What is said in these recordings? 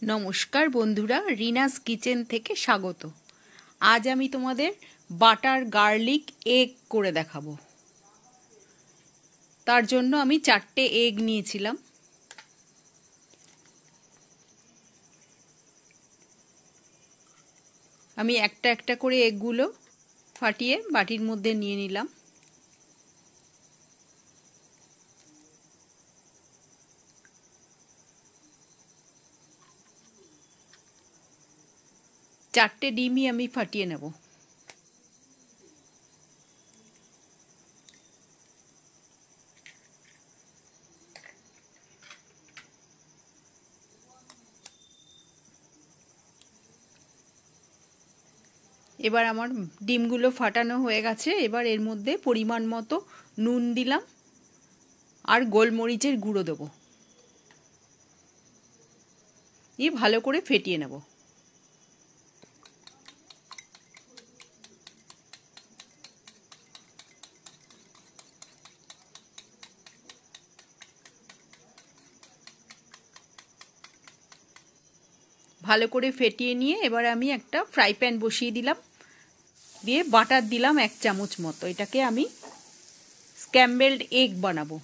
নমস্কার বন্ধুরা, রিনাস কিচেন থেকে স্বাগত। আজ আমি তোমাদের বাটার গার্লিক এগ করে দেখাবো। তার জন্য আমি 4টে এগ নিয়েছিলাম। আমি একটা একটা করে এগগুলো ফাটিয়ে বাটির মধ্যে নিয়ে নিলাম। চারটে ডিমই আমি ফাটিয়ে নেব। এবার আমার ডিমগুলো ফাটানো হয়ে গেছে। এবার এর মধ্যে পরিমাণ মতো নুন দিলাম আর গোলমরিচের গুঁড়ো দেবো। ভালো করে ফেটিয়ে নেব। ভালো করে ফেটিয়ে নিয়ে এবার আমি একটা ফ্রাই প্যান বসিয়ে দিলাম, দিয়ে বাটার দিলাম 1 চামচ মতো। এটাকে আমি স্ক্র্যাম্বলড এগ বানাবো।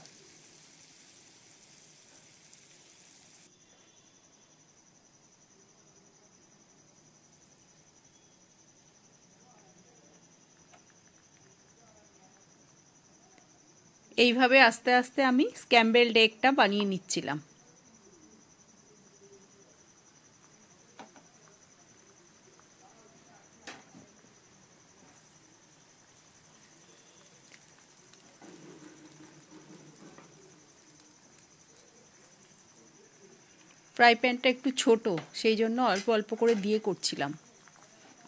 এইভাবে আস্তে আস্তে আমি স্ক্র্যাম্বলড এগটা বানিয়ে নিচ্ছিলাম। ফ্রাই প্যানটা একটু ছোট, সেই জন্য অল্প অল্প করে দিয়ে করছিলাম।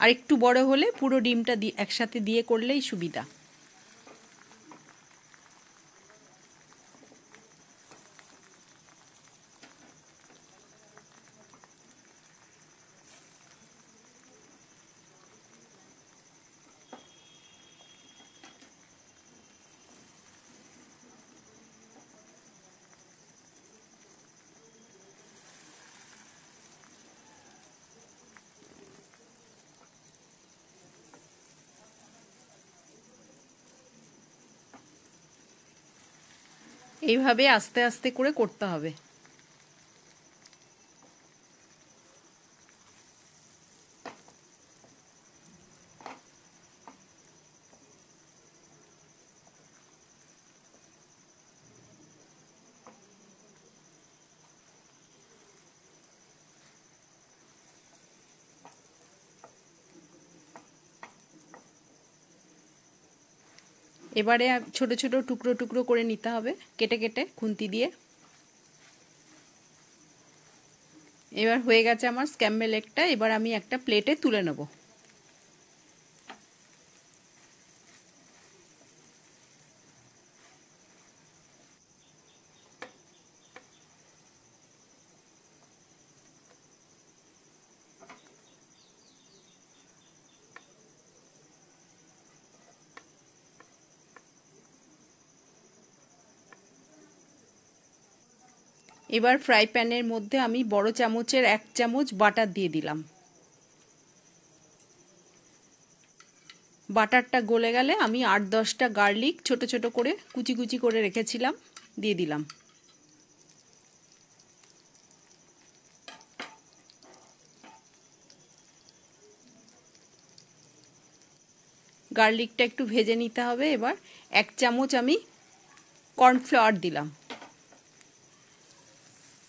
আর একটু বড় হলে পুরো ডিমটা একসাথে দিয়ে করলেই সুবিধা। এইভাবে আস্তে আস্তে করে করতে হবে। এবারে ছোট ছোট টুকরো টুকরো করে নিতে হবে, কেটে কেটে খুন্তি দিয়ে। এবার হয়ে গেছে আমার স্ক্র্যাম্বল এগটা। এবার আমি একটা প্লেটে তুলে নেব। এবার ফ্রাই প্যানের মধ্যে আমি বড় চামচের 1 চামচ বাটার দিয়ে দিলাম। বাটারটা গলে গেলে আমি 8-10টা গার্লিক ছোট ছোট করে কুচি কুচি করে রেখেছিলাম দিয়ে দিলাম। গার্লিকটা একটু ভেজে নিতে হবে। এবার 1 চামচ আমি কর্নফ্লাওয়ার দিলাম।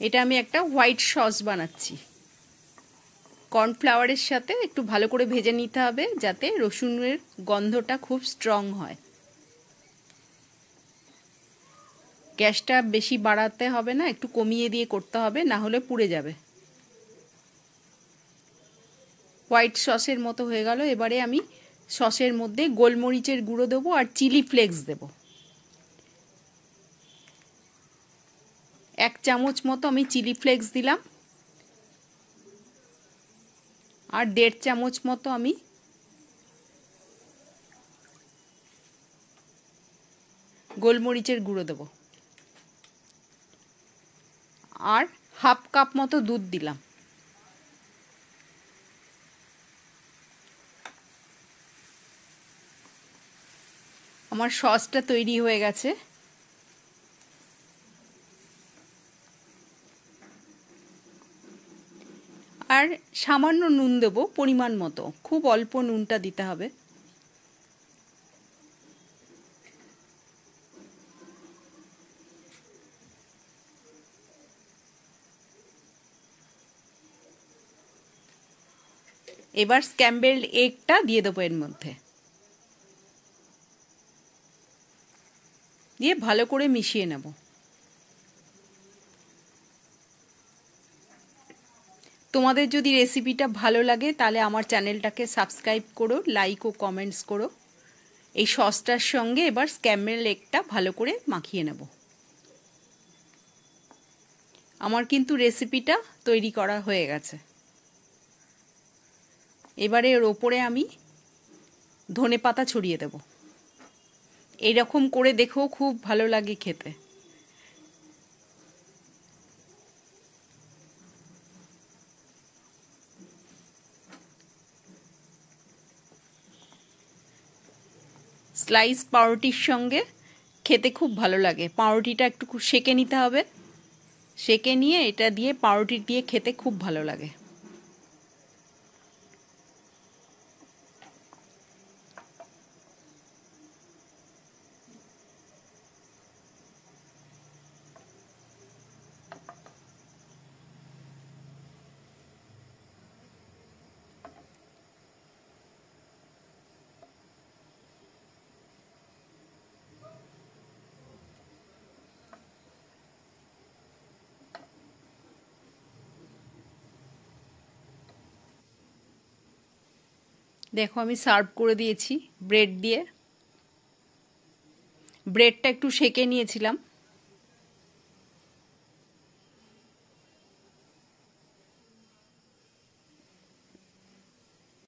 এটা আমি একটা হোয়াইট সস বানাচ্ছি। কর্নফ্লাওয়ারের সাথে একটু ভালো করে ভেজে নিতে হবে, যাতে রসুনের গন্ধটা খুব স্ট্রং হয়। গ্যাসটা বেশি বাড়াতে হবে না, একটু কমিয়ে দিয়ে করতে হবে, না হলে পুড়ে যাবে। হোয়াইট সসের মতো হয়ে গেল। এবারে আমি সসের মধ্যে গোলমরিচের গুঁড়ো দেবো আর চিলি ফ্লেক্স দেবো। 1 চামচ মতো আমি চিলি ফ্লেক্স দিলাম আর 1.5 চামচ মতো আমি গোলমরিচের গুঁড়ো দেবো। আর হাফ কাপ মতো দুধ দিলাম। আমার সসটা তৈরি হয়ে গেছে। আর সামান্য নুন দেব পরিমাণ মতো, খুব অল্প নুনটা দিতে হবে। এবার স্ক্র্যাম্বলড এগটা দিয়ে দেবো এর মধ্যে, দিয়ে ভালো করে মিশিয়ে নেব। তোমাদের যদি রেসিপিটা ভালো লাগে তাহলে আমার চ্যানেলটাকে সাবস্ক্রাইব করো, লাইক ও কমেন্টস করো। এই সসটার সঙ্গে এবার স্ক্র্যাম্বলড এগটা ভালো করে মাখিয়ে নেব। আমার কিন্তু রেসিপিটা তৈরি করা হয়ে গেছে। এবারে এর ওপরে আমি ধনেপাতা ছড়িয়ে দেব। এইরকম করে দেখো, খুব ভালো লাগে খেতে। স্লাইস পাউরুটির সঙ্গে খেতে খুব ভালো লাগে। পাউরুটিটা একটু সেঁকে নিতে হবে, সেঁকে নিয়ে এটা দিয়ে পাউরুটি দিয়ে খেতে খুব ভালো লাগে। দেখো আমি সার্ভ করে দিয়েছি ব্রেড দিয়ে। ব্রেডটা একটু সেঁকে নিয়েছিলাম।